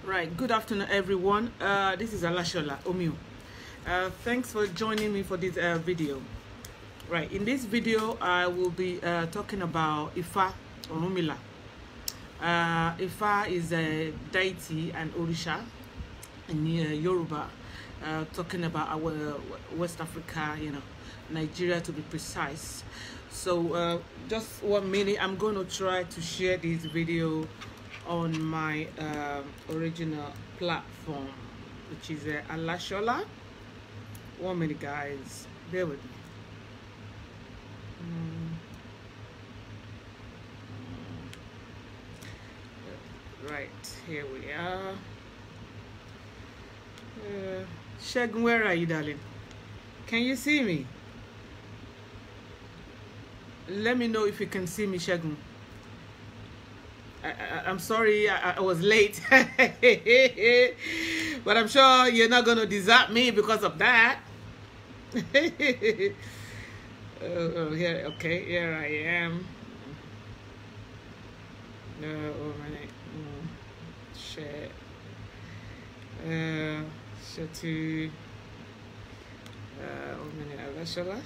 Right, good afternoon everyone. This is Alashola Omio. Thanks for joining me for this video. Right, in this video I will be talking about Ifa Orunmila. Ifa is a deity and Orisha in Yoruba, talking about our West Africa, Nigeria to be precise. So just 1 minute, I'm going to try to share this video on my original platform, which is Alashola. 1 minute, guys, bear with me. Right, here we are. Shegun, where are you, darling? Can you see me? Let me know if you can see me, Shegun. I'm sorry I was late, but I'm sure you're not going to desert me because of that. Here, okay, here I am. Share. Share to. 1 minute, Alashola.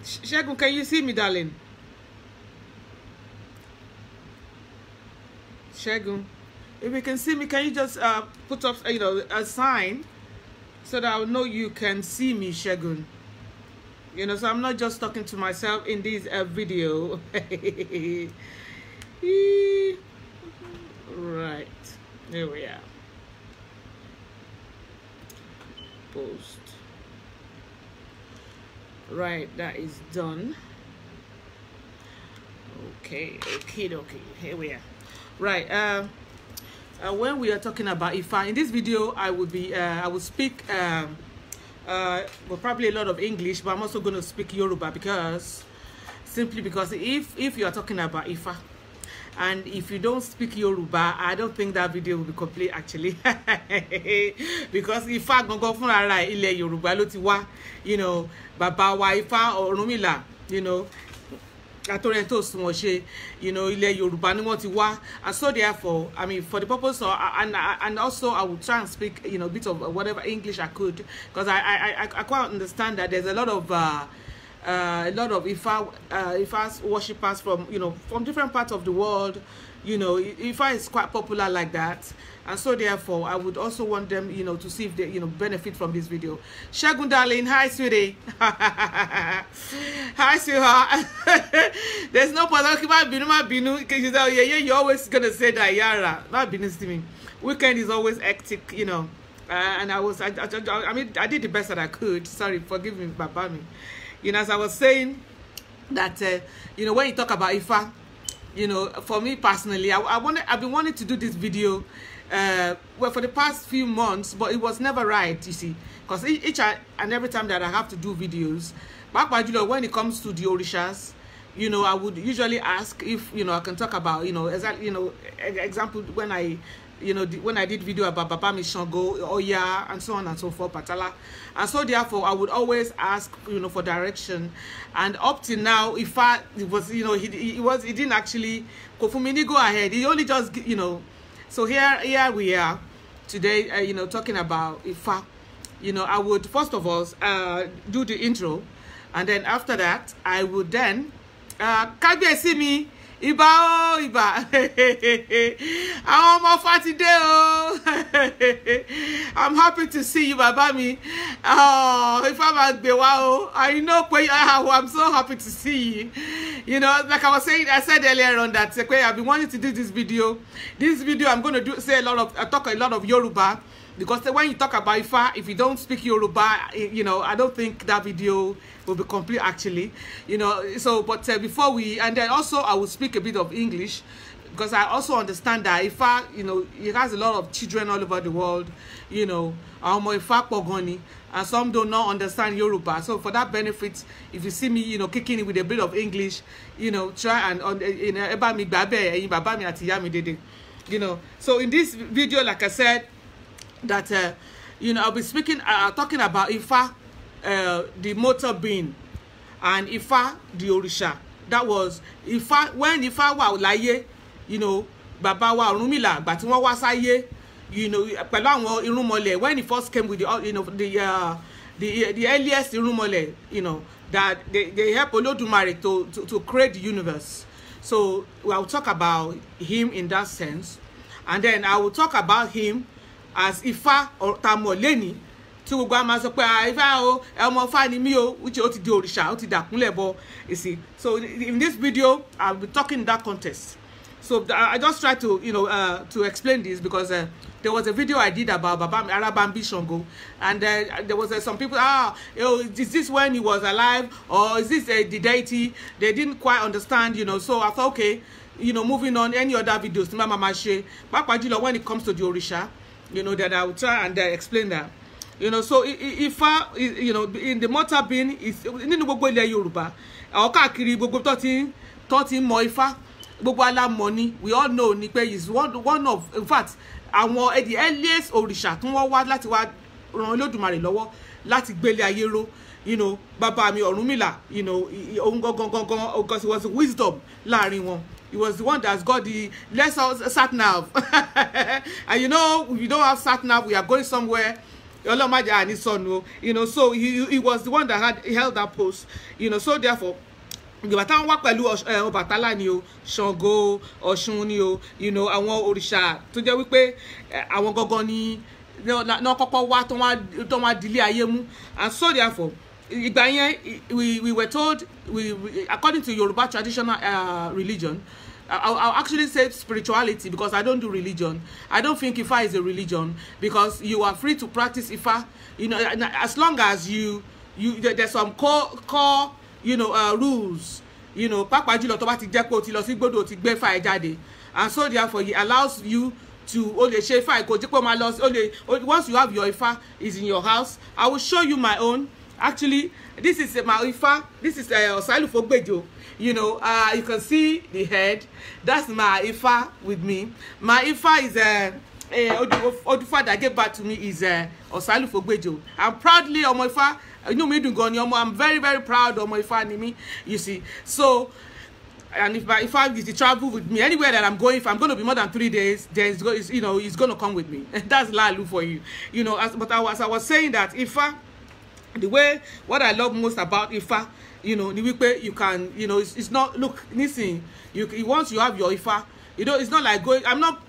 Shegun, can you see me, darling? Shegun, if you can see me, can you just put up a sign so that I'll know you can see me, Shegun? So I'm not just talking to myself in this video. Right, there we are. Post. Right, that is done. Okay, here we are. Right, when we are talking about Ifa, in this video I will speak well, probably a lot of English, but I'm also going to speak Yoruba, simply because if you are talking about Ifa and if you don't speak Yoruba, I don't think that video will be complete, actually. Because Ifa gongo fúnra rẹ̀ ilẹ̀ Yorùbá ló ti wá, bàbá wa Ifa Orunmila, ilẹ̀ Yorùbá ni wọ́n ti wá. And so therefore, I mean, for the purpose of and also I will try and speak a bit of whatever English I could, because I quite understand that there's a lot of Ifa's worshippers from from different parts of the world. Ifa is quite popular like that, and so therefore I would also want them to see if they benefit from this video. Shegun, darling, hi sweetie. Hi sweetheart. There's no problem. You're always gonna say that, Yara. Not business to me. Weekend is always hectic, and I mean I did the best that I could. Sorry, forgive me, Babami. As I was saying that when you talk about Ifa, for me personally, I've been wanting to do this video well for the past few months, but it was never right, you see, because each and every time that I have to do videos, when it comes to the Orishas, I would usually ask if I can talk about example when I when I did video about Baba Mishango, Oya, and so on and so forth, Patala. And so therefore I would always ask for direction, and up till now it was he didn't actually go ahead. He only just so here we are today, talking about Ifa. I would first of all do the intro, and then after that I would then can you see me? Iba o Iba. I'm happy to see you, Babami. Oh, if I know I'm so happy to see you. Like I said earlier on that I've been wanting to do this video. I'm going to talk a lot of Yoruba, because when you talk about Ifa, if you don't speak Yoruba, I don't think that video will be complete, actually. So but before and then also I will speak a bit of English, because I also understand that Ifa, it has a lot of children all over the world, Ifa Pogoni, and some do not understand Yoruba. So for that benefit, if you see me, kicking it with a bit of English, try and so in this video, like I said, that I'll be talking about Ifa, the mortal being, and Ifa, the Orisha. That was Ifa when Ifa wa láyé, bàbá wa Orunmila àgbà tí wọ́n wá sáyé, you know, pẹ̀lú àwọn irúnmọlẹ̀, when he first came with the, you know, the earliest irúnmọlẹ̀, you know, that they help Olódùmarè to create the universe. So I will talk about him in that sense, and then I will talk about him as Ifá or Tamoleni. Tí gbogbo a máa sọ pé Ifá o, ọmọ Ifá ni mí o, which ó ti di òrìṣà, ó ti dàkúnlẹ̀ bọ̀, you see. So in this video, I'll be talking in that context. So I just try to, you know, to explain this, because there was a video I did about Baba Arabambi Shango, and there was some people, is this when he was alive, or is this the deity? They didn't quite understand, you know. So I thought, okay, you know, moving on, any other videos, Mama She, when it comes to the Orisha, you know, that I will try and explain that. You know, so Ifá, you know, in the mortal being is nínú gbogbo ilẹ̀ Yorùbá, àwọn káàkiri gbogbo tó ti mọ Ifá, gbogbo alámọ̀ ni, we all know ni pé is one of, in fact, àwọn the earliest òrìṣà tí wọ́n wá láti wá ran Olódùmarè lọ́wọ́ láti gbélé ayé ró, you know, bàbá mi Orunmila, you know, because it was wisdom láàrin wọn. He was the one that's got the less sat nav. And you know, if you don't have sat nav, we are going somewhere. You know, so he was the one that held that post. You know, so therefore, ìgbà táwọn wá pẹ̀lú Ọbàtálá ni o, Ṣàngó, Ọ̀ṣun ni o, you know, àwọn òrìṣà tó jẹ́ wípé àwọn gangan ni náà kọ́kọ́ wá tó wá dilé ayé mú. And so therefore, ìgbà yẹn we were told, according to Yoruba traditional religion, I'll actually say spirituality, because I don't do religion. I don't think Ifá is a religion, because you are free to practice Ifá, you know, as long as there's some core you know, rules, you know, pàápàá jùlọ tó bá ti jẹ́ pé o ti lọ sí gbódò ti gbé Ifá ẹ jáde. And so therefore he allows you to only share Ifá kò jẹ́ pé ma lọ only once you have your Ifá is in your house. I will show you my own. Actually, this is my Ifá. This is Osalufogbejo. You know, you can see the head. That's my Ifá with me. My Ifá is Odufa that gave back to me is Osalufogbejo. I'm proudly Omo Ifá. I'm very, very proud of my Ifá, you see. So, and if my Ifá is to travel with me anywhere that I'm going, if I'm going to be more than 3 days, then you know, he's going to come with me. That's Lalu for you, you know. But as I was saying that Ifá, what I love most about Ifá, you know, the way you can, you know, it's not, look, listen, once you have your Ifá, you know, it's not like going. I'm not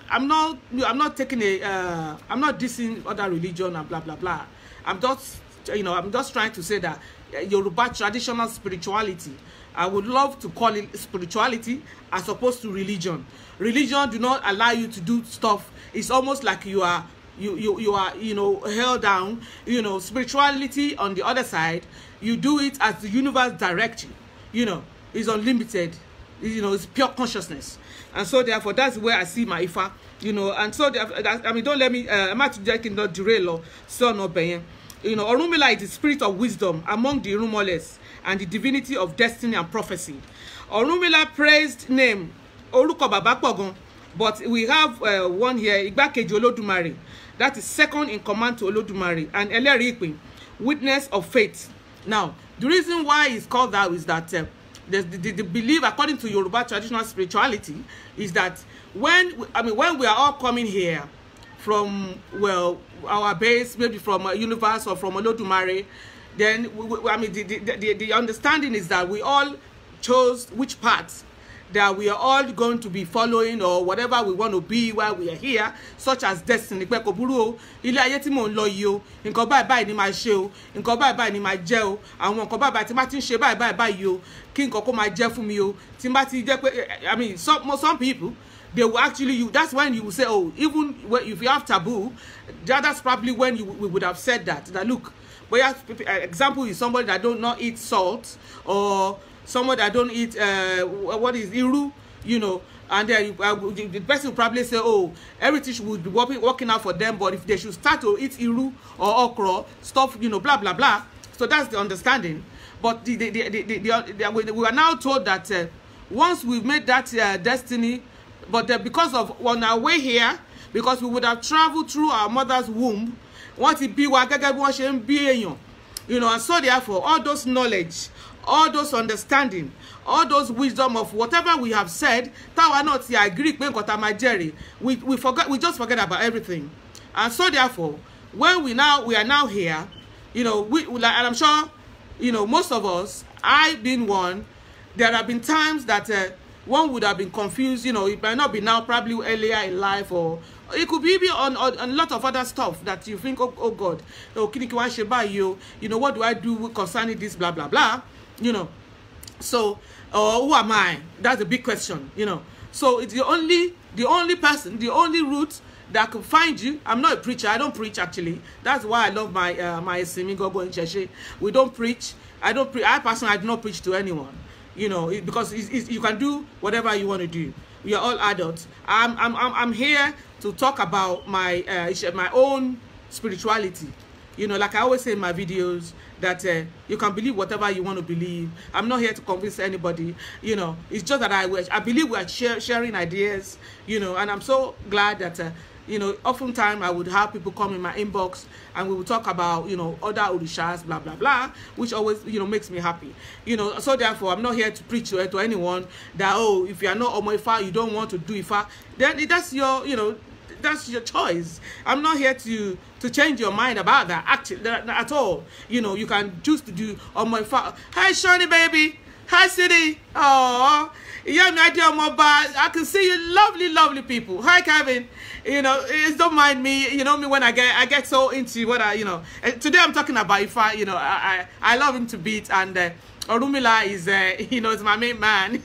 taking I'm not dissing other religion and blah blah blah. I'm just trying to say that Yoruba traditional spirituality, I would love to call it spirituality as opposed to religion. Religion do not allow you to do stuff. It's almost like you are, you know, held down. You know, spirituality on the other side, you do it as the universe directs you. You know, it's unlimited. You know, it's pure consciousness. And so therefore, that's where I see my Ifá. You know, and so I mean, don't let me. I'm not taking the derail or so no being. You know, Orunmila is the spirit of wisdom among the Irúnmọlẹ̀ and the divinity of destiny and prophecy. Orunmila praised name Orúkọ Bàbá pọ̀ gan, but we have one here, Igbákejì Olódùmarè, that is second in command to Olódùmarè, and Ẹlẹ́rìí Ìpín, witness of faith. Now, the reason why it's called that is that the belief, according to Yoruba traditional spirituality, is that when we are all coming here from, well, our base, maybe from a universe or from Olódùmarè, then the understanding is that we all chose which paths that we are all going to be following, or whatever we want to be while we are here, such as destiny. Pé kò burú o, ilé ayé tí mò ń lọ yìí o, nǹkan báyìí báyìí ni màá ṣe o, nǹkan báyìí báyìí ni màá jẹ o, àwọn nǹkan báyìí báyìí tí màá ti ń ṣe báyìí báyìí o, kí nǹkan kó máa jẹ fún mi o, tí màá ti jẹ́ pé, some people, they will actually, that's when you will say, oh, even if you have taboo, that's probably when we would have said that look, but example is somebody that don't not eat salt, or someone that don't eat what is iru, you know, and then the person will probably say, oh, everything would be working out for them, but if they should start to eat iru or okra stuff, you know, blah blah blah. So that's the understanding. But we are now told that once we've made that destiny, but because of on our way here, because we would have traveled through our mother's womb, what it be, you know, and so therefore all those knowledge, all those understanding, all those wisdom of whatever we have said, táwa náà ti agree pé nǹkan tá máa jẹ́rìí, we just forget about everything. And so therefore, when we are now here, you know, and I'm sure, you know, most of us, I being one, there have been times that one would have been confused, you know, it might not be now, probably earlier in life, or it could be even on a lot of other stuff that you think, oh God, you know, what do I do concerning this, blah, blah, blah, you know. So, who am I? That's a big question, you know. So it's the only person, the only route that can find you. I'm not a preacher. I don't preach, actually. That's why I love my Simi Gogo in Cheshe. We don't preach. I personally do not preach to anyone, you know, because you can do whatever you want to do. We are all adults. I'm here to talk about my own spirituality. You know, like I always say in my videos, that you can believe whatever you want to believe. I'm not here to convince anybody. You know, it's just that I believe we are sharing ideas. You know, and I'm so glad that you know, oftentimes I would have people come in my inbox and we would talk about, you know, other orishas, blah, blah, blah, which always, you know, makes me happy. You know, so therefore, I'm not here to preach to anyone that, oh, if you are not Omo Ifa, you don't want to do Ifa, then that's your, you know, that's your choice. I'm not here to change your mind about that, actually, at all. You know, you can choose to do Omo Ifa. Hi, Shoni, baby. Hi, City. Oh, yeah, I can see you, lovely people. Hi, Kevin. You know, don't mind me. You know me when I get so into what you know. Today I'm talking about Ifa. You know, I love him to beat, and Orunmila is you know, is my main man.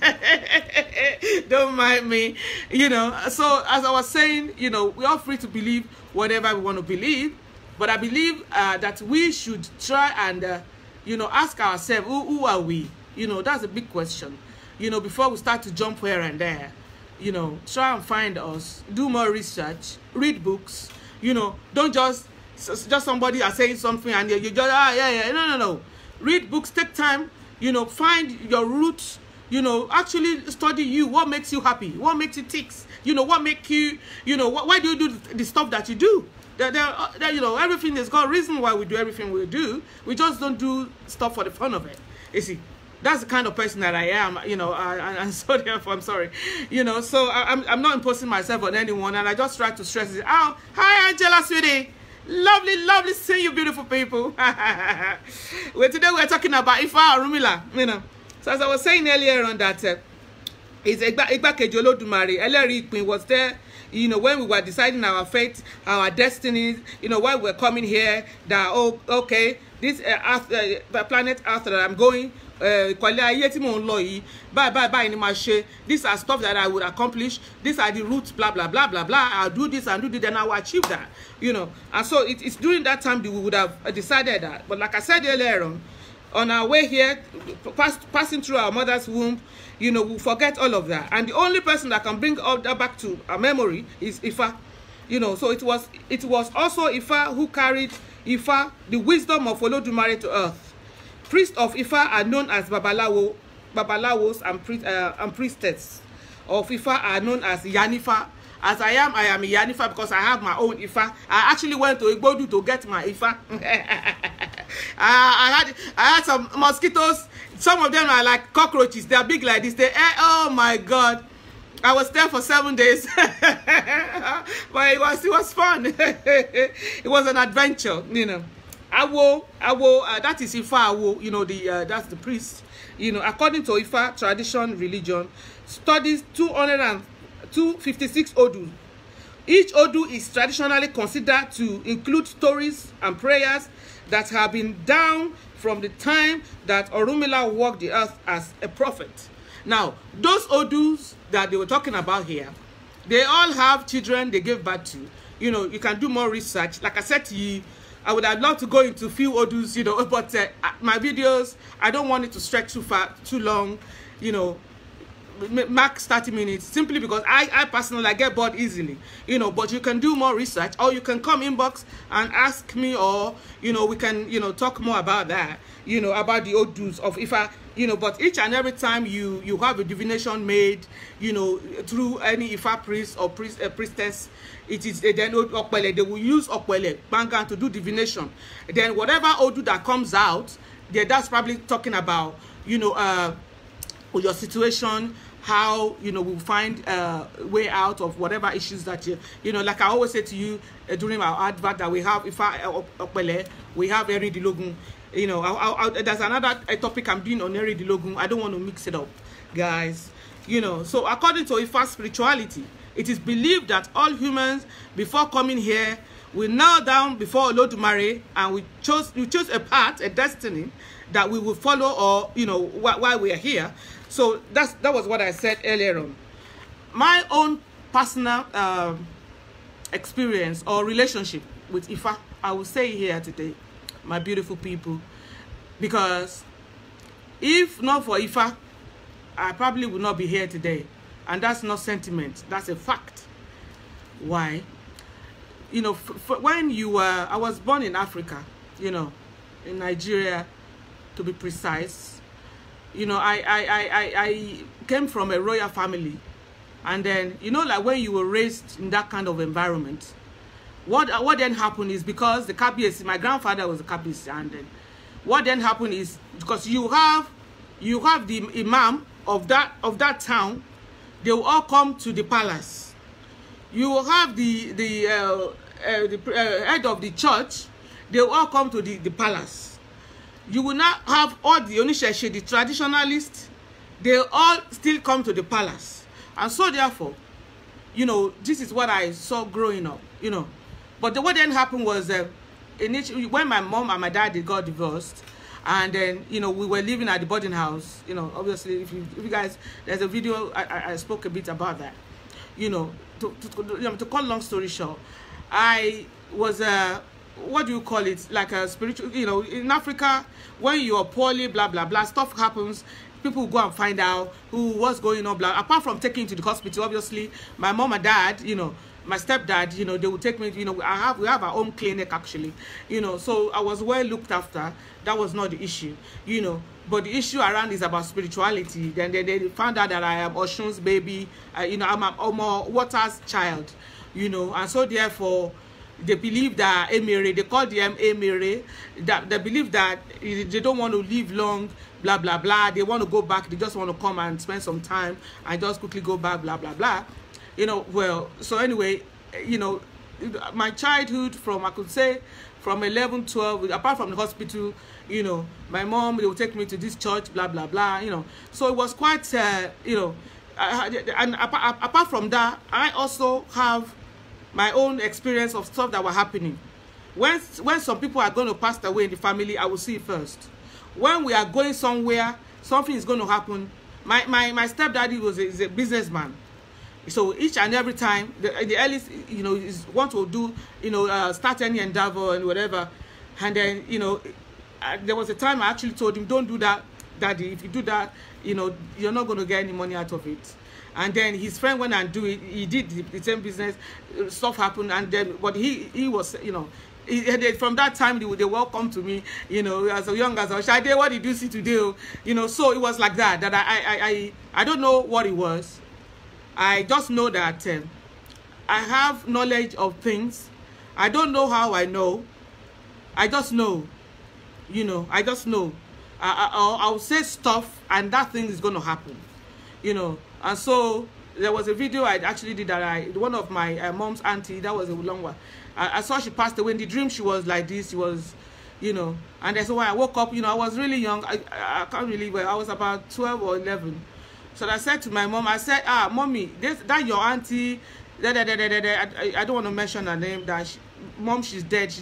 Don't mind me. You know. So as I was saying, you know, we are free to believe whatever we want to believe, but I believe that we should try and you know, ask ourselves, who are we? You know, that's a big question. You know, before we start to jump here and there, you know, try and find us, do more research, read books. You know, don't just somebody are saying something and you just, yeah. No. Read books, take time, you know, find your roots, you know, actually study you, what makes you happy, what makes you tick, you know, what make you, you know, why do you do the stuff that you do? You know, everything has got a reason why we do everything we do. We just don't do stuff for the fun of it. You see, that's the kind of person that I am, you know, and so therefore, I'm sorry, you know, so I'm not imposing myself on anyone, and I just try to stress it out. Hi, Angela, sweetie. Lovely seeing you, beautiful people. Today we're talking about Ifa Orunmila, you know. So as I was saying earlier on that, it's Igbakeji Olodumare, Ẹlẹ́rìí Ìpín was there, you know, when we were deciding our fate, our destinies, you know, while we're coming here, that, oh, okay, this the planet Earth that I'm going, these are stuff that I would accomplish, these are the routes, blah blah blah blah blah, I'll do this and do this, then I will achieve that, you know. And so it's during that time that we would have decided that. But like I said earlier on our way here, passing through our mother's womb, you know, we forget all of that, and the only person that can bring all that back to our memory is Ifa, you know. So it was also Ifa who carried Ifa, the wisdom of Olodumare, to earth. Priests of Ifa are known as Babalawos and priestess of Ifa are known as Yanifa. As I am a Yanifa because I have my own Ifa. I actually went to Igbodu to get my Ifa. I had some mosquitoes. Some of them are like cockroaches. They are big like this. Oh my God. I was there for 7 days. But it was fun. It was an adventure, you know. Awo, that is Ifa Awo, you know, that's the priest. You know, according to Ifa tradition, religion, studies 256 Odu. Each Odu is traditionally considered to include stories and prayers that have been down from the time that Orunmila walked the earth as a prophet. Now, those Odus that they were talking about here, they all have children they gave birth to. You know, you can do more research. Like I said to you, I would have loved to go into few Odus, you know, but my videos, I don't want it to stretch too long, you know, max 30 minutes, simply because I personally get bored easily, you know. But you can do more research, or you can come inbox and ask me, or, you know, we can, you know, talk more about that, you know, about the Odus of Ifa, you know. But each and every time you have a divination made, you know, through any Ifa priest or priestess, it is then they will use Okpele Bangan to do divination. Then whatever Odu that comes out, that's probably talking about, you know, with your situation, how, you know, we'll find a way out of whatever issues that you know, like I always say to you during our advert that we have, we have Eri Dilogun. You know, there's another topic I'm doing on Eri Dilogun. I don't want to mix it up, guys. You know, so according to Ifa spirituality, it is believed that all humans, before coming here, we kneel down before Olodumare, and we choose a path, a destiny that we will follow, or, you know, while we are here. So that was what I said earlier on. My own personal experience or relationship with Ifa, I will say here today, my beautiful people, because if not for Ifa, I probably would not be here today. And that's not sentiment, that's a fact. Why? You know, when you were, I was born in Africa, you know, in Nigeria, to be precise. You know, I came from a royal family. And then, you know, like when you were raised in that kind of environment, what then happened is, because the Kabiyesi, my grandfather was a Kabiyesi, and then what then happened is, because you have the imam of that town, they will all come to the palace. You will have the head of the church, they will all come to the palace. You will not have all the Onisheshi, the traditionalists, they all still come to the palace. And so therefore, you know, this is what I saw growing up, you know. But what then happened was, when my mom and my dad, they got divorced, and then, you know, we were living at the boarding house. You know, obviously, if you guys, there's a video I spoke a bit about that. You know, to cut long story short, I was what do you call it? Like a spiritual. You know, in Africa, when you are poorly, blah blah blah, stuff happens. People go and find out what's going on. Blah. Apart from taking to the hospital, obviously, my mom and dad, you know, my stepdad, you know, they would take me, you know, we have our own clinic actually, you know, so I was well looked after. That was not the issue, you know, but the issue around is about spirituality. Then they found out that I am Oshun's baby, you know, I'm Omo Water's child, you know, and so therefore they believe that Emere, they call them Emere, that they believe that they don't want to live long, blah blah blah, they want to go back, they just want to come and spend some time and just quickly go back, blah blah blah. You know, well, so anyway, you know, my childhood from, I could say, from 11, 12, apart from the hospital, you know, my mom, they would take me to this church, blah, blah, blah, you know. So it was quite, you know, and apart from that, I also have my own experience of stuff that were happening. When some people are going to pass away in the family, I will see it first. When we are going somewhere, something is going to happen. My stepdaddy is a businessman. So each and every time, the earliest, you know, is want to do, you know, start any endeavor and whatever. And then, you know, there was a time I actually told him, don't do that, Daddy. If you do that, you know, you're not going to get any money out of it. And then his friend went and do it. He did the same business. Stuff happened. And then, but he was, you know, from that time, they welcome to me, you know, as young as I was. Shade, what did you see today? You know, so it was like that I don't know what it was. I just know that I have knowledge of things. I don't know how I know. I just know. You know, I just know. I'll say stuff and that thing is going to happen. You know, and so there was a video I actually did that one of my mom's auntie, that was a long one. I saw she passed away. In the dream, she was like this. She was, you know, and that's why I woke up, you know, I was really young. I can't really, well, I was about 12 or 11. So I said to my mom, I said, mommy, that your auntie, I don't want to mention her name, that mom, she's dead,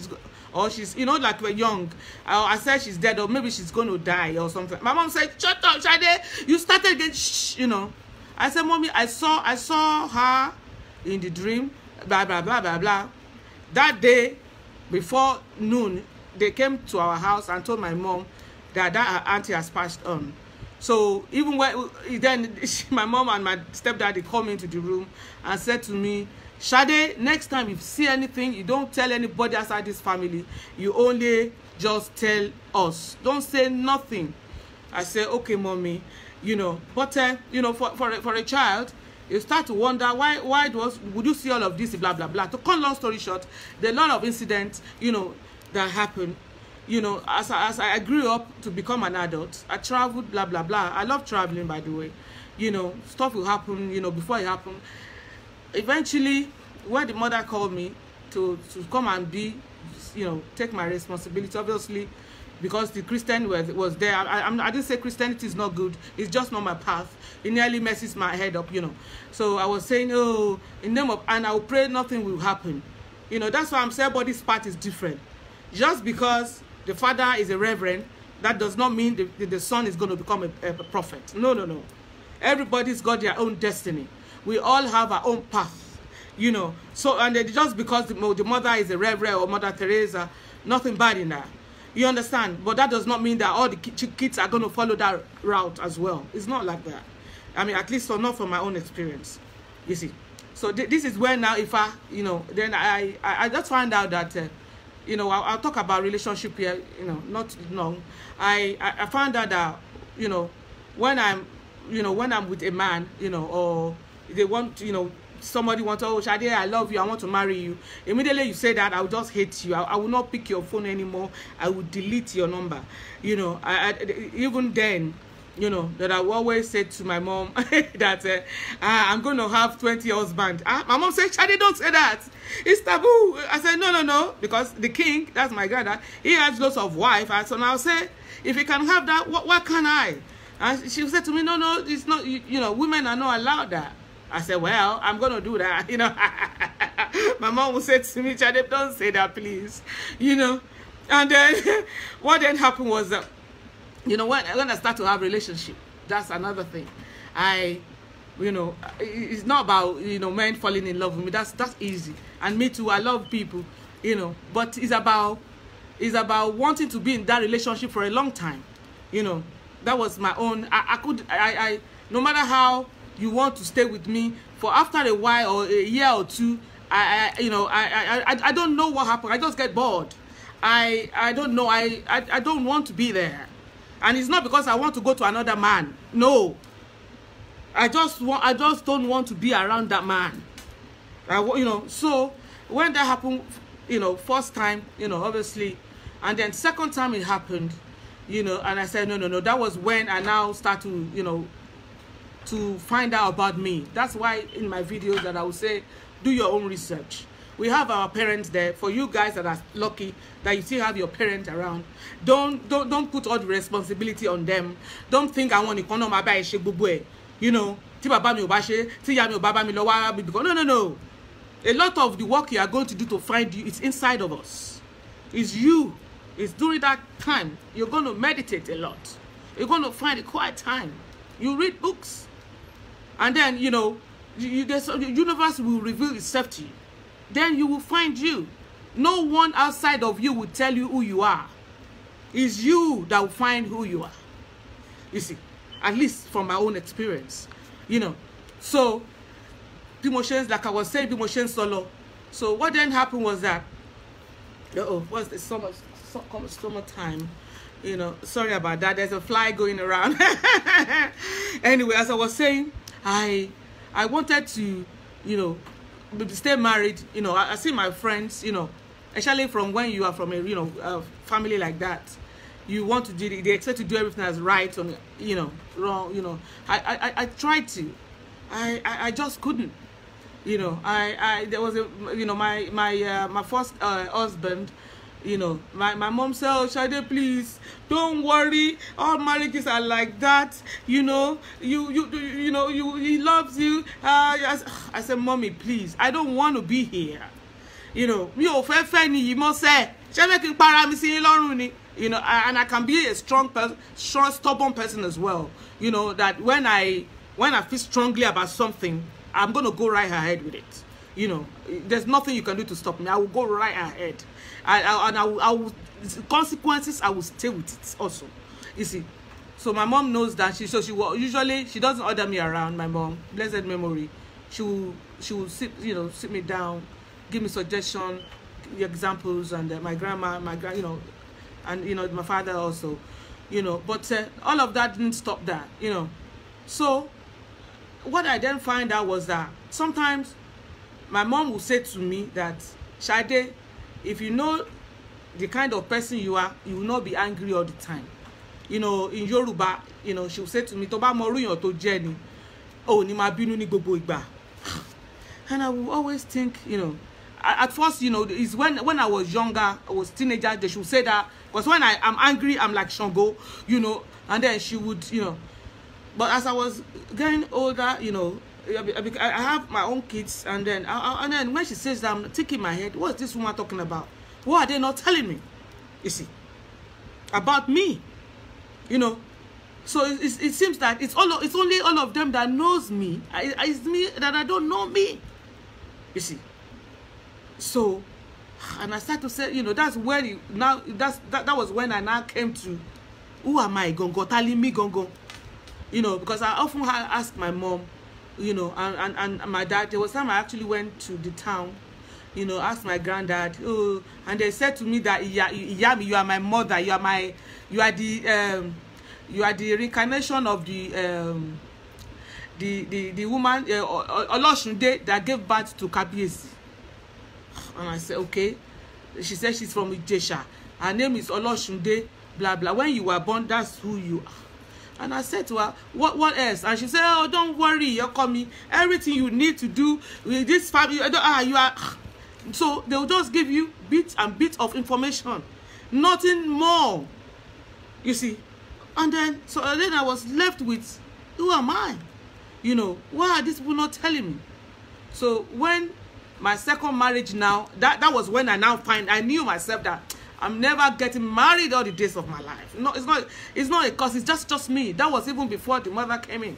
or she's, you know, like we're young. I said she's dead, or maybe she's going to die or something. My mom said, shut up, Shade, you started again, shh, you know. I said, mommy, I saw her in the dream, blah, blah, blah, blah, blah. That day, before noon, they came to our house and told my mom that her auntie has passed on. So even when then my mom and my stepdad, they called me into the room and said to me, Shade, next time if you see anything, you don't tell anybody outside this family. You only just tell us. Don't say nothing. I said, okay, mommy, you know. But you know, for a child, you start to wonder why would you see all of this, blah blah blah. To cut long story short, there are a lot of incidents, you know, that happened. you know, as I grew up to become an adult, I traveled, blah, blah, blah. I love traveling, by the way. You know, stuff will happen, you know, before it happened. Eventually, when the mother called me to come and be, you know, take my responsibility, obviously, because the Christian was there. I didn't say Christianity is not good. It's just not my path. It nearly messes my head up, you know. So I was saying, oh, in the name of, and I will pray nothing will happen. You know, that's why I'm saying everybody's path is different. Just because the father is a reverend, that does not mean the son is going to become a prophet. No, no, no. Everybody's got their own destiny. We all have our own path, you know. So, and just because the mother is a reverend or Mother Teresa, nothing bad in that. You understand? But that does not mean that all the kids are going to follow that route as well. It's not like that. I mean, at least not from my own experience. You see. So this is where now, if I, you know, then I just find out that, you know, I'll talk about relationship here, you know, not long. I found out that, you know, when I'm with a man, you know, or they want, you know, somebody wants, oh, Shade, I love you, I want to marry you. Immediately you say that, I will just hate you. I will not pick your phone anymore. I will delete your number. You know, even then, you know, that I will always say to my mom that I'm going to have 20 husbands. My mom said, Shade, don't say that. It's taboo. I said, no, no, no, because the king, that's my granddad, he has lots of wives. And so now I say, if he can have that, why can't I? And she said to me, no, no, it's not, you know, women are not allowed that. I said, well, I'm going to do that, you know. My mom would say to me, Chade, don't say that, please, you know. And then what then happened was, you know, when I start to have relationship, that's another thing. You know, it's not about, you know, men falling in love with me. That's easy. And me too, I love people, you know. But it's about wanting to be in that relationship for a long time, you know. That was my own. No matter how you want to stay with me, for after a while or a year or two, you know, I don't know what happened. I just get bored. I don't know. I don't want to be there, and it's not because I want to go to another man. No, I just don't want to be around that man. You know. So when that happened, you know, first time, you know, obviously, and then second time it happened. You know, and I said, no, no, no. That was when I now start to, you know, to find out about me. That's why in my videos that I will say, do your own research. We have our parents there. For you guys that are lucky that you still have your parents around, don't put all the responsibility on them. Don't think I want to come on my back, you know, no, no, no. A lot of the work you are going to do to find you, it's inside of us. It's you. It's during that time you're going to meditate a lot. You're going to find a quiet time. You read books, and then, you know, the universe will reveal itself to you. Then you will find you. No one outside of you will tell you who you are. It's you that will find who you are. You see, at least from my own experience, you know. So, emotions, like I was saying, emotions solo. So what then happened was that, what's the summertime, you know, sorry about that, there's a fly going around. Anyway, as I was saying, I wanted to, you know, stay married. You know, I see my friends, you know, especially from when you are from a, you know, a family like that, you want to do, they expect to do everything as right or, you know, wrong. You know, I tried to, I just couldn't. You know, there was a, you know, my first husband. You know, my mom said, oh, Shade, please, don't worry. All marriages are like that. You know, you know, he loves you. I said, Mommy, please, I don't want to be here. You know, you must say, you know, and I can be a strong person, stubborn person as well. You know, that when I feel strongly about something, I'm going to go right ahead with it. You know, there's nothing you can do to stop me. I will go right ahead. I will, consequences, I will stay with it also. You see. So my mom knows that. She usually, she doesn't order me around, my mom. Blessed memory. She will sit, you know, sit me down, give me suggestions, examples, and my grandma, you know, and, you know, my father also, you know. But all of that didn't stop that, you know. So what I then find out was that sometimes my mom will say to me that, Shade, if you know the kind of person you are, you will not be angry all the time. You know, in Yoruba, you know, she will say to me, "Tó bá mọ orí èèyàn tó jẹ́ ni, o ní máa bínú ní gbogbo ìgbà." And I will always think, you know, at first, you know, is when I was younger, I was teenager, they should say that, because when I'm angry, I'm like Shango, you know, and then she would, you know, but as I was getting older, you know, I have my own kids, and then when she says that, I'm thinking in my head, what's this woman talking about? What are they not telling me? You see, about me, you know. So it seems that it's only all of them that knows me. It's me that I don't know me. You see. So, and I started to say, you know, that's where that was when I now came to, who am I, Gongo, telling me Gongo, you know, because I often ask my mom, you know, and my dad. There was time I actually went to the town, you know, asked my granddad, oh, and they said to me that, Iyami, you are my mother, you are the reincarnation of the woman Oloshunde that gave birth to Kabiyesi. And I said, okay. She said she's from Ijesha. Her name is Oloshunde, blah blah. When you were born, that's who you are. And I said to her, what else? And she said, oh, don't worry, you're coming. Everything you need to do with this family, you are. So they'll just give you bits and bits of information, nothing more. You see. And then, so then I was left with, who am I? You know, why are these people not telling me? So when my second marriage now, that was when I knew myself that I'm never getting married all the days of my life. No, it's not a cause, it's just me. That was even before the mother came in.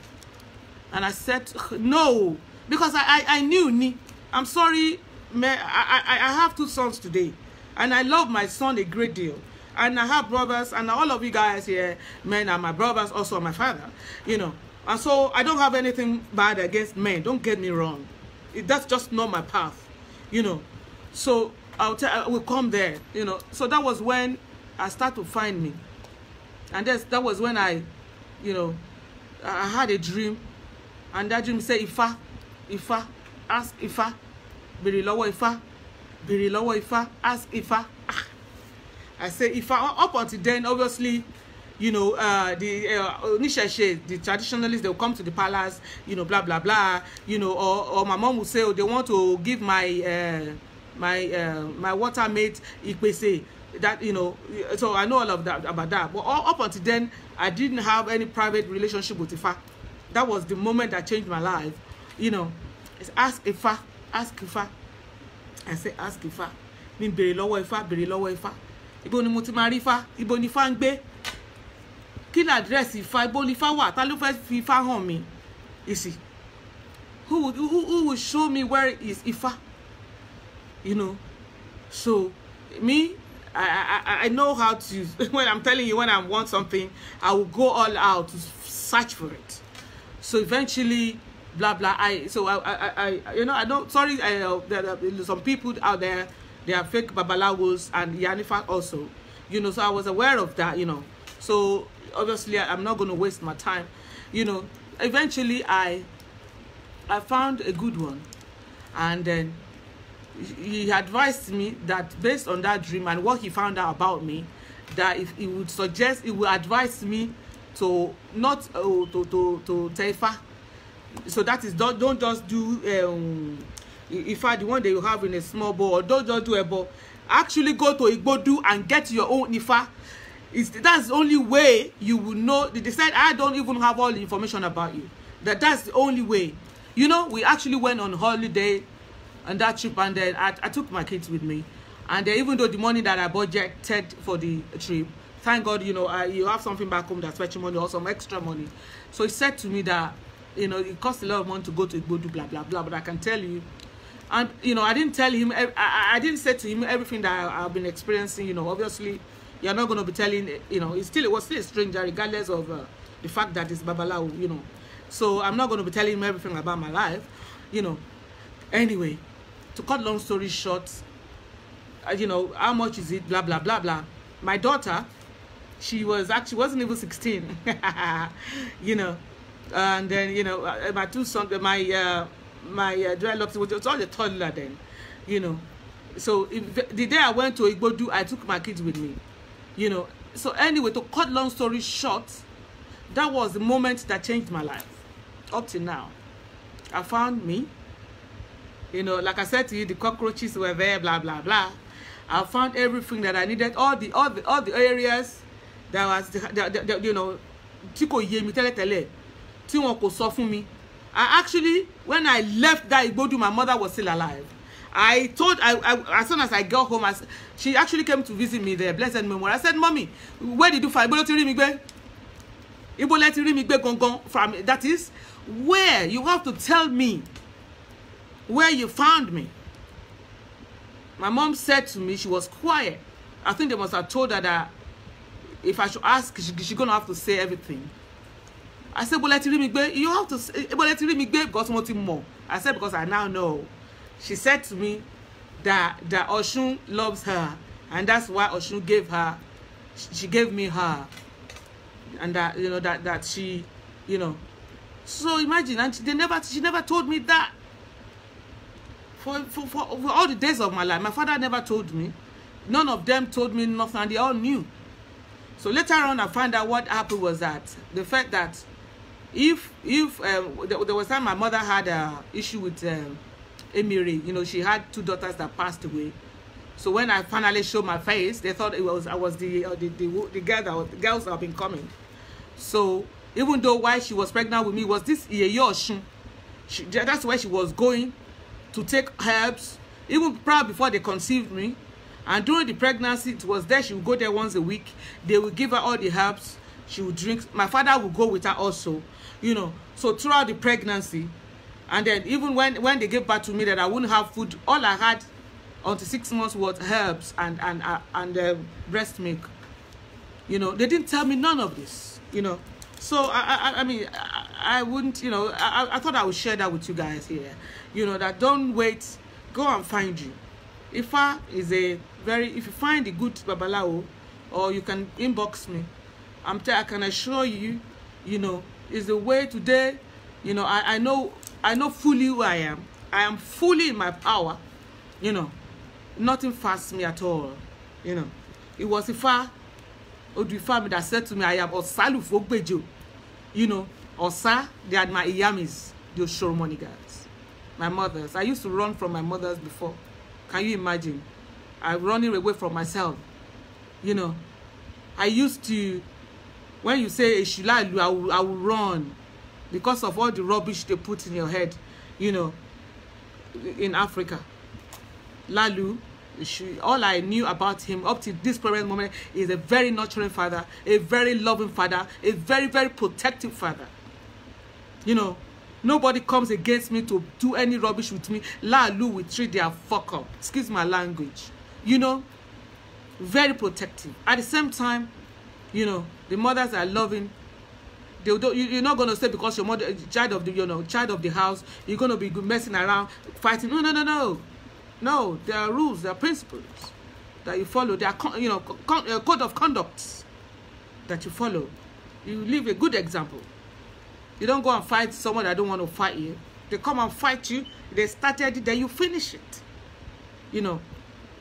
And I said, no, because I knew, I'm sorry, I have 2 sons today. And I love my son a great deal. And I have brothers, and all of you guys here, men, are my brothers, also my father, you know. And so I don't have anything bad against men. Don't get me wrong. That's just not my path, you know. So I will come there, you know. So that was when I started to find me. And that was when I, you know, I had a dream. And that dream said, Ifa, ask Ifa, bere lọ́wọ́ Ifa, ask Ifa. I say, if up until then, obviously, you know, the traditionalists, they'll come to the palace, you know, blah blah blah, you know, or my mom will say, oh, they want to give my water mate Ikpese, that, you know. So I know all of that about that. But up until then, I didn't have any private relationship with Ifa. That was the moment that changed my life, you know. It's ask Ifa. I say, ask Ifa. Mean bere lọ́wọ́ Ifa. Ibo ni mo ti máa rí Ifá, ibo ni Ifá ń gbé, kí ni àdírẹ́sì Ifá, ibo ni Ifá wà, ta ló fẹ́ fi Ifá hàn mí? You see, who will show me where is Ifá? You know. So me, I know how to. When I'm telling you, when I want something, I will go all out to search for it. So eventually, blah blah. You know, I don't. Sorry, there are some people out there. They are fake babalawos and Yanifa also, you know. So I was aware of that, you know. So obviously I'm not going to waste my time, you know. Eventually I found a good one, and then he advised me that based on that dream and what he found out about me, that if he would suggest, he would advise me to not to Taifa. So that is, don't just do Ifa, the one that you have in a small bowl, or don't just do a bowl. Actually go to Igbodu and get your own Ifa. That's the only way you will know. They said, I don't even have all the information about you. That's the only way. You know, we actually went on holiday on that trip, and then I took my kids with me. And even though the money that I budgeted for the trip, thank God, you know, you have something back home that's fetching money or some extra money. So he said to me that, you know, it costs a lot of money to go to Igbodu, blah, blah, blah. But I can tell you, and, you know, I didn't tell him, I didn't say to him everything that I've been experiencing. You know, obviously, you're not going to be telling, you know, it was still a stranger, regardless of the fact that it's Babalawo, you know. So I'm not going to be telling him everything about my life, you know. Anyway, to cut long story short, you know, how much is it, blah, blah, blah, blah. My daughter, she wasn't even 16, you know. And then, you know, my 2 sons, my dreadlocks, it was all the toddler then, you know. So the day I went to Igbodu, I took my kids with me, you know. So anyway, to cut long story short, that was the moment that changed my life. Up to now, I found me, you know, like I said to you, the cockroaches were there, blah blah blah. I found everything that I needed, all the areas that was, you know, tí kò yé mi tẹ́lẹ̀tẹ́lẹ̀, tí wọn kò sọ fún mi. I actually, when I left that Igbodu, my mother was still alive. I as soon as I got home, she actually came to visit me there, blessed memory. I said, Mommy, where did you find Ibo leti ri mi gbe gangan from? That is where you have to tell me where you found me. My mom said to me, she was quiet. I think they must have told her that if I should ask, she's gonna have to say everything. I said, "But let me be. You have to say, but let me be because more." I said, because I now know. She said to me that Oshun loves her, and that's why Oshun gave her. She gave me her, and that, you know, that she, you know. So imagine, and she never told me that. For all the days of my life, my father never told me. None of them told me nothing, and they all knew. So later on, I found out what happened was that the fact that if there was time my mother had an issue with Emiri, you know, she had 2 daughters that passed away. So when I finally showed my face, they thought I was the girl the girls that have been coming. So even though while she was pregnant with me, was this Oshun, that's where she was going to take herbs, even probably before they conceived me. And during the pregnancy, it was there. She would go there once a week. They would give her all the herbs. She would drink. My father would go with her also, you know. So throughout the pregnancy, and then even when they gave birth to me, that I wouldn't have food, all I had until 6 months was herbs and breast milk. You know, they didn't tell me none of this, you know. So I mean, I wouldn't, you know, I thought I would share that with you guys here, you know, that don't wait, go and find you. Ifa is if you find a good babalawo, or you can inbox me, I can assure you, you know, is the way today. You know, I know fully who I am. I am fully in my power. You know, nothing fasts me at all. You know, it was Ifa Oduifami that said to me, I am Osalu Fogbejo. You know, Osa, they had my Iyamis, those Shoromoni guys, my mothers. I used to run from my mothers before. Can you imagine? I'm running away from myself. You know, I used to, when you say Eshilalu, I will run because of all the rubbish they put in your head, you know, in Africa. Lalu, all I knew about him up to this present moment is a very nurturing father, a very loving father, a very, very protective father. You know, nobody comes against me to do any rubbish with me. Lalu will treat their fuck up. Excuse my language. You know, very protective. At the same time, you know, the mothers are loving. You're not gonna say because your mother, child of the, you know, child of the house, you're gonna be messing around, fighting. No. There are rules, there are principles that you follow. There are, you know, code of conduct that you follow. You live a good example. You don't go and fight someone that don't want to fight you. They come and fight you. They started it, then you finish it. You know,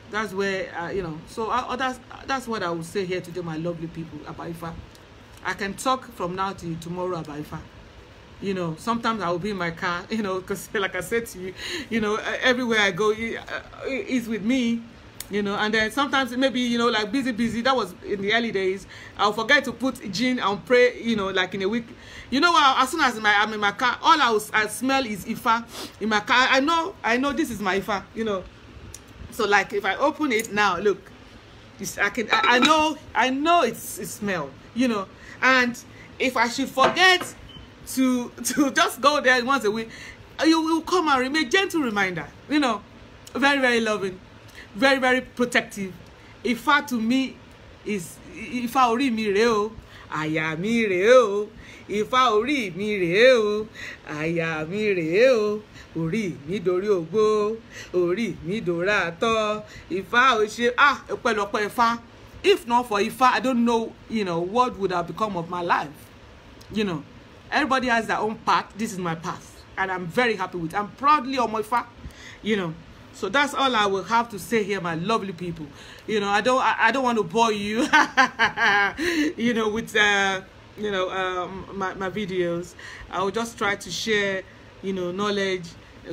that's where, you know. So that's what I will say here today, my lovely people, about Ifa. I can talk from now to tomorrow about Ifa. You know, sometimes I will be in my car, you know, because like I said to you, you know, everywhere I go, it's with me. You know, and then sometimes maybe, you know, like busy, that was in the early days. I'll forget to put gin and pray, you know, like in a week. You know what, as soon as I'm in my car, all I smell is Ifa in my car. I know this is my Ifa, you know. So like if I open it now, look, I know it smell, you know. And if I should forget to just go there once a week, you will come and remain gentle reminder, you know, very, very loving. Very, very protective. Ifa to me is Ifa ori mi re o, aya mi re o. Ifa ori mi re o, aya mi re o. Ori mi dori ogbo, ori mi dora ato. Ifa o se ọpẹ́lọpẹ́ Ifa. If not for Ifa, I don't know, you know, what would have become of my life. You know, everybody has their own path. This is my path, and I'm very happy with it. I'm proudly on my Ifa, you know. So that's all I will have to say here, my lovely people. You know, I don't want to bore you, you know, with you know, my videos. I will just try to share, you know, knowledge,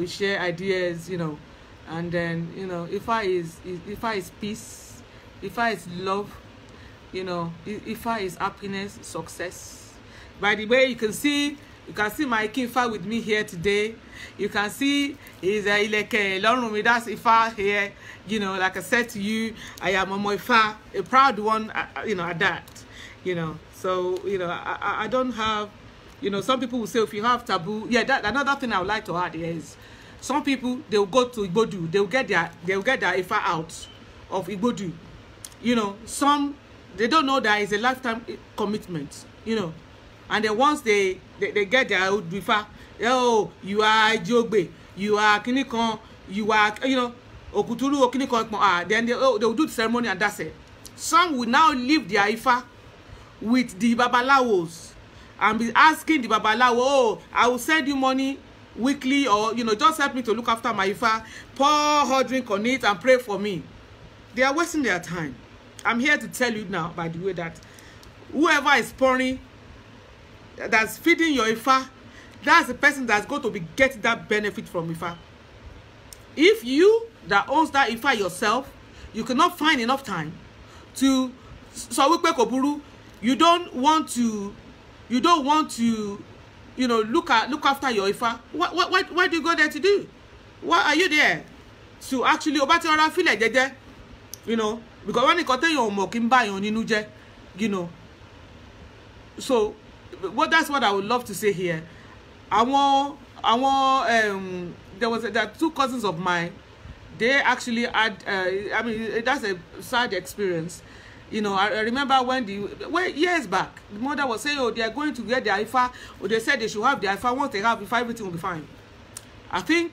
share ideas, you know, and then, you know, Ifa is peace, Ifa is love, you know, Ifa is happiness, success. By the way, you can see my Ifa with me here today. You can see is Ileke Orunmila, that's Ifa here. You know, like I said to you, I am Ifa, a proud one, you know, at that. You know, so, you know, I don't have, you know, some people will say if you have taboo, yeah, that another thing I would like to add is some people, they will go to Igbodu, they will get their Ifa out of Igbodu. You know, some, they don't know that it's a lifetime commitment, you know. And then once they get their old Ifa, oh, you are Jogbe, you are Kinikon, you are, you know, Okuturu or Kinikon, then they'll do the ceremony and that's it. Some will now leave their Ifa with the Babalawos and be asking the Babalawo, oh, I will send you money weekly, or, you know, just help me to look after my Ifa, pour hot drink on it and pray for me. They are wasting their time. I'm here to tell you now, by the way, that whoever is pouring, that's feeding your Ifa, that's the person that's going to be getting that benefit from Ifa. If you that owns that Ifa yourself, you cannot find enough time to, so you don't want to, you know, look after your Ifa. What do you go there to do? What are you there to actually feel like, you know, because when you contain your mokimba on inuje, you know. So that's what I would love to say here. There are two cousins of mine. They actually had I mean, that's a sad experience. You know, I remember when years back, the mother was saying, oh, they are going to get their Ifa, or they said they should have their Ifa. Once they have Ifa, everything will be fine. I think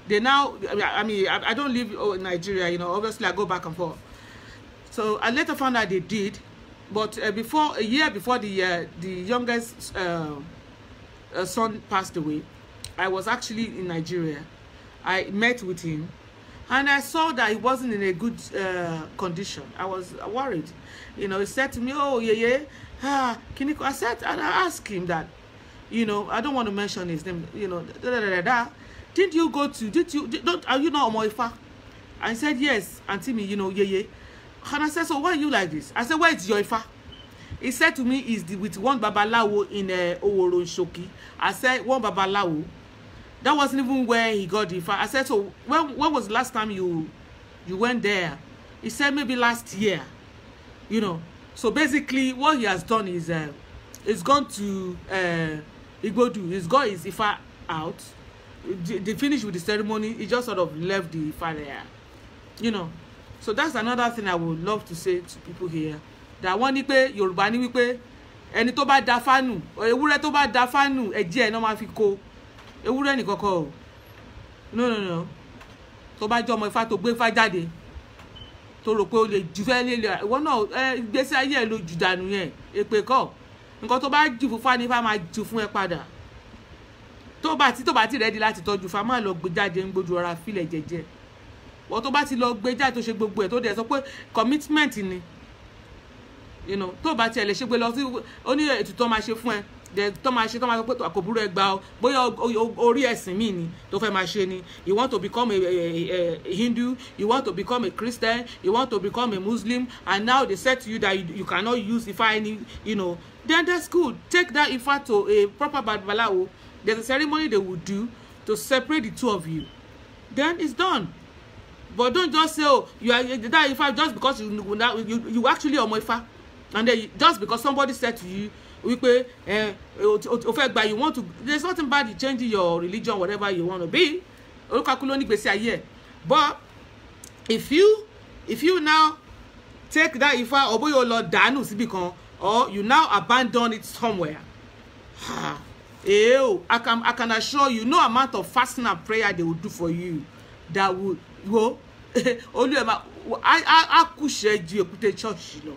they now, I mean, I don't live in Nigeria, you know, obviously I go back and forth. So I later found out they did, but a year before the youngest son passed away, I was actually in Nigeria. I met with him, and I saw that he wasn't in a good condition. I was worried. You know, he said to me, oh, can you, I said, and I asked him that, you know, I don't want to mention his name, you know, didn't you go to, are you not Omoifa? I said, yes, Auntie me, you know, And I said, so why are you like this? I said, where is your Ifa? He said to me, is with one Babalawo in Oworonshoki. I said, one Babalawo. That wasn't even where he got the Ifa. I said, so when was the last time you went there? He said, maybe last year. You know. So basically, what he has done is he's gone to Igbodu. He's got his Ifa out. They finished with the ceremony. He just sort of left the Ifa there. You know. So that's another thing I would love to say to people here. That one nipe Yorùbá ni wípé ẹni tó bá da fanu, ewúrẹ́ tó bá da fanu, ẹ̀jẹ̀ no ma fi kó. Ewúrẹ́ ni koko. No. Tó bá jẹ́ ọmọ Ifá tó gbé Ifá jáde. Tó rò pé ó lè jù fẹ́ lé ìwọ náà ìgbésí ayé ẹ ló jù dànù yẹn. Èpè kọ́. Nǹkan tó bá jù fún Ifá ni Ifá máa jù fún ẹ padà. Tó bá ti ready láti tọ́jú Ifá má lọ gbé jáde ń gbójú ọ̀rá fílẹ̀ jẹ́jẹ́. Wọ́n tó bá ti lọ gbé jáde tó ṣe gbogbo ẹ̀ tó dẹ̀ sọ pé commitment ni. You know, tó bá ti ẹ lè ṣe gbé lọ sí ó ní ètùtù máa ṣe fún ẹ. The tó máa ṣe pé àkóbúrú ẹ gbà ó bóyá orí ẹ̀sìn mi ni tó fẹ́ máa ṣe ni. You want to become a Hindu, you want to become a Christian, you want to become a Muslim, and now they said to you that you cannot use Ifa any, you know, then that's good. Take that Ifa to a proper Babalawo. There's a ceremony they will do to separate the two of you. Then it's done. But don't just say, oh, you are that Ifa just because you actually are Ifa. And then just because somebody said to you, you want to, there's nothing bad in changing your religion, whatever you want to be. But if you now take that Ifa or your Lord Danu or you now abandon it somewhere, I can assure you, no amount of fasting and prayer they will do for you that would go. Only I could you put church, you know.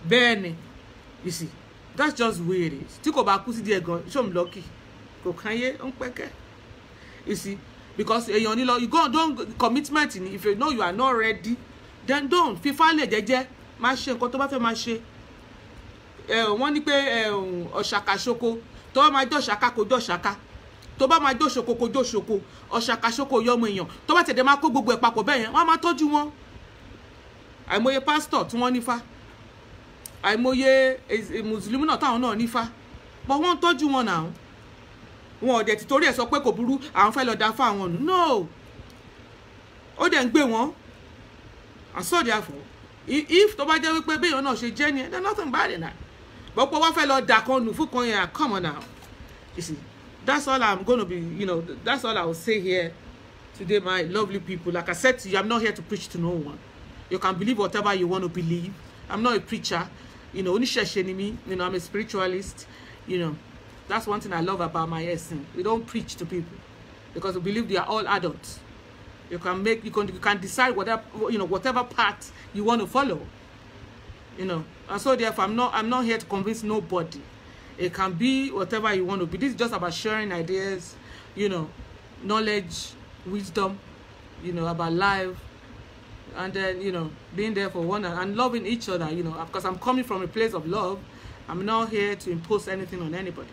Benny, you see, that's just where it is. Think about pussy dear God, show me lucky. Go can you see, because you go don't commitment in if you know you are not ready, then don't fífá lè jẹ́jẹ́ má ṣe nǹkan tó bá fẹ́ má ṣe. Wọ́n ní pé ọ̀ṣàkà ṣoko tó bá máa jọ́ ṣàkà kó jọ́ ṣàkà tó bá máa jó ṣoko kó jó ṣoko ọ̀ṣàkà ṣoko yọ ọmọ èèyàn tó bá tẹ̀dẹ̀ máa kó gbogbo ẹ̀ papọ̀ bẹ́ẹ̀ yẹn wọ́n á máa tọ́jú wọn. Àìmọye pásítọ̀ tí wọ́n nífá àìmọye mùsùlùmí náà táwọn náà nífá but wọ́n ń tọ́jú wọn náà wọn ò dẹ̀ ti torí ẹ̀ sọ pé kò burú àwọn fẹ́ lọ da fún àwọn nù no ó dẹ̀ ń gbé wọn and so therefore if tó bá jẹ́ wípé béèyàn náà ṣe jẹ́ ni there's nothing bad in that but pé wọ́n fẹ́ lọ dà kan nù fún kan yẹn come on now you see that's all I'm going to be that's all I will say here today my lovely people. Like I said to you, I'm not here to preach to no one. You can believe whatever you want to believe. I'm not a preacher, oníṣẹ̀ṣe ni mí, I'm a spiritualist, That's one thing I love about my essence. We don't preach to people because we believe they are all adults. You can decide whatever path you want to follow. And so therefore I'm not here to convince nobody. It can be whatever you want to be. This is just about sharing ideas, knowledge, wisdom, about life, and then being there for one another and loving each other, because I'm coming from a place of love. I'm not here to impose anything on anybody.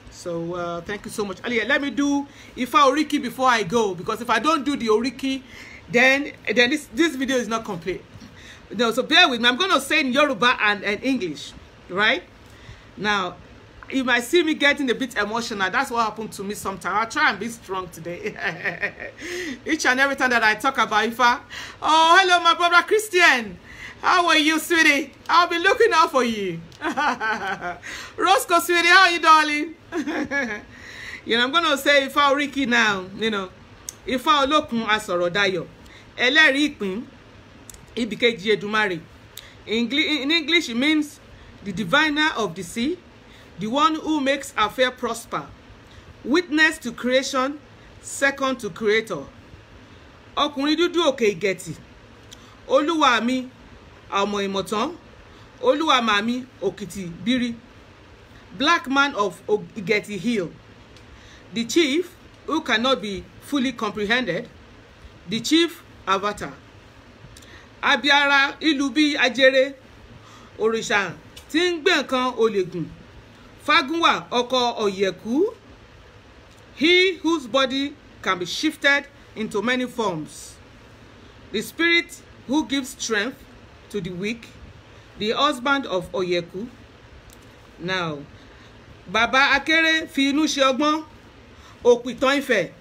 So thank you so much. Ali, let me do Ifa Oriki before I go, because if I don't do the Oriki, then this video is not complete. So bear with me. I'm going to say in Yoruba and English, right? Now, you might see me getting a bit emotional. That's what happened to me sometimes. I'll try and be strong today. Each and every time that I talk about Ifa. Oh, hello, my brother Christian. How are you, sweetie? I'll be looking out for you. Roscoe, sweetie, how are you, darling? I'm going to say Ifa Oriki now. Ifa Olokun Asoro Dayo. Ẹlẹ́rìí ìpín, Ibikeji Edumare. In English, it means the diviner of the sea, the one who makes affairs prosper, witness to creation, second to creator. Ọkùnrin dúdú òkè ìgẹ̀tì. Olúwa mi, ọmọ ìmọ̀tán. Olúwa màmí, òkìtì bírí. Black man of Igeti Hill. The chief, who cannot be fully comprehended. The chief avatar. Abiara Ilubi Ajere. Òrìṣà tí ń gbé nǹkan olègùn. Fagunwa ọkọ Ọ̀yẹ̀kú. He whose body can be shifted into many forms. The spirit who gives strength to the weak. The husband of Ọ̀yẹ̀kú. Now, Baba Akere fi inú ṣe ọgbọ́n. Òpìtàn Ifẹ̀.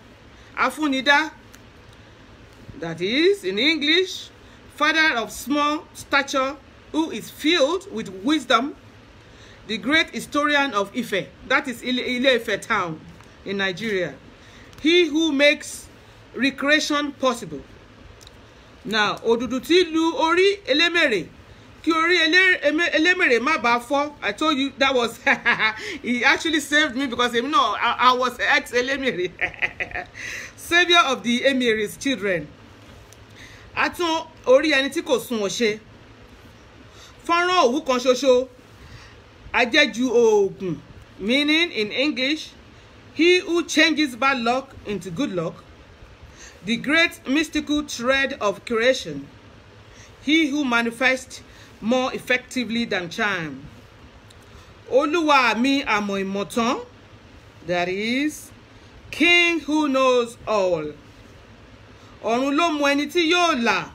Afúnidá. That is, in English, father of small stature, who is filled with wisdom, the great historian of Ife, that is Ile-Ife town in Nigeria. He who makes recreation possible. Now, Odudu ti lu orí Elémèrè, kí orí Elémèrè má bàa fọ́. I told you that was, he actually saved me because I was ex-Elémèrè. Savior of the Emirates children. Atún orí ẹni tí kò sunwọ̀n ṣe. Fọ́nrán òwú kan ṣoṣo. Ajẹ́jú oògùn. Meaning in English, he who changes bad luck into good luck. The great mystical thread of creation. He who manifests more effectively than charm. Olúwa mi àmọ̀ ìmọ̀tán. That is, king who knows all. Ọ̀run ló mọ ẹni tí yóò là.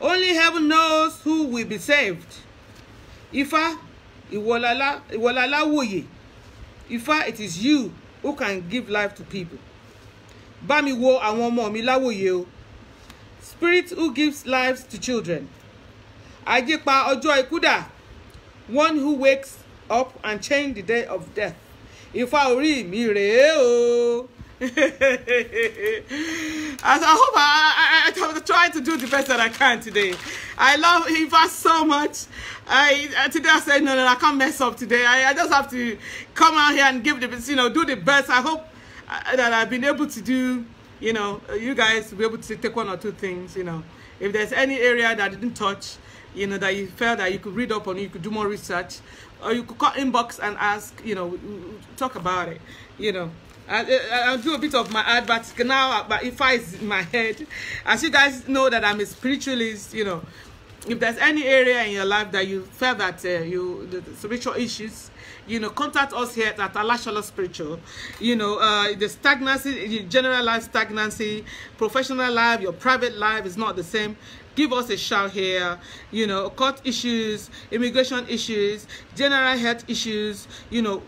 Only heaven knows who will be saved. Ifa, ìwọ̀lálá wòye. Ifa, it is you who can give life to people. Bá mi wo àwọn ọmọ mi láwòye o. Spirit who gives lives to children. Àjípa ọjọ́ ikú dà. One who wakes up and change the day of death. Ifa orí mi rèé o. I hope I'm trying to do the best that I can today. I love Ifa so much. Today I said no, I can't mess up today. I just have to come out here and give the do the best. I hope that I've been able to do. You guys will be able to take one or two things. If there's any area that I didn't touch, that you felt that you could read up on, you could do more research, or you could call inbox and ask. Talk about it. I'll do a bit of my advert now, but if I is in my head, as you guys know that I'm a spiritualist, you know, if there's any area in your life that you feel that the spiritual issues, you know, contact us here at Orunmila Spiritual. You know, the stagnancy, your general life stagnancy, professional life, your private life is not the same. Give us a shout here. You know, court issues, immigration issues, general health issues. You know,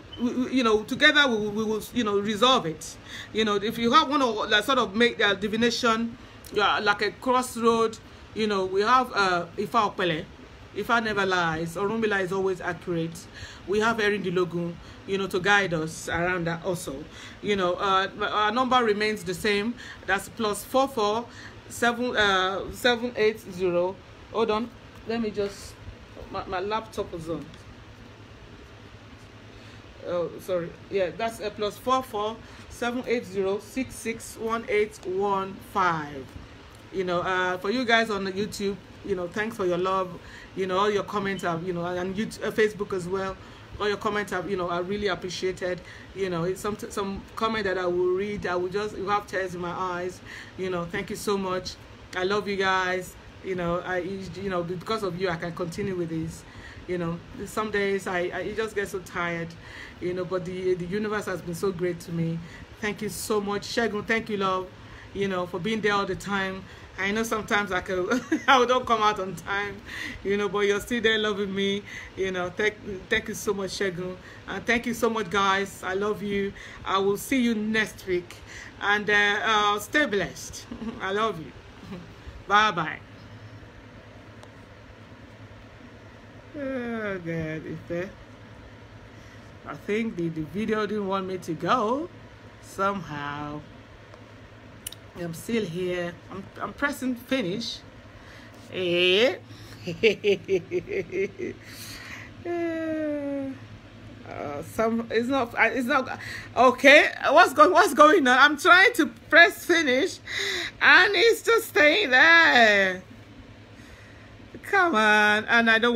together we will, you know, resolve it. You know, if you have one to like, sort of make the divination, like a crossroad. You know, we have Ifa Opele. Ifa never lies. Orunmila is always accurate. We have Erin Dilogun, you know, to guide us around that also. You know, our number remains the same. That's +44 780. Hold on. Let me just, my laptop is on. Oh, sorry. Yeah, that's +44 780 661815. You know, for you guys on the YouTube, you know, thanks for your love. You know, all your comments are, you know, and YouTube, Facebook as well. All your comments are, you know, I really appreciated. You know, it's some comment that I will read. I will just, you have tears in my eyes. You know, thank you so much. I love you guys. You know, you know, because of you, I can continue with this. You know, some days I just get so tired. You know, but the universe has been so great to me. Thank you so much, Shegun. Thank you, love. You know, for being there all the time. I know sometimes I don't come out on time, you know, but you're still there loving me. You know, thank you so much, Shegun. And thank you so much, guys. I love you. I will see you next week. And stay blessed. I love you. Bye-bye. Oh, God. I think the video didn't want me to go somehow. I'm still here. I'm pressing finish. It's not okay. What's going on? I'm trying to press finish and it's just staying there. Come on, and I don't want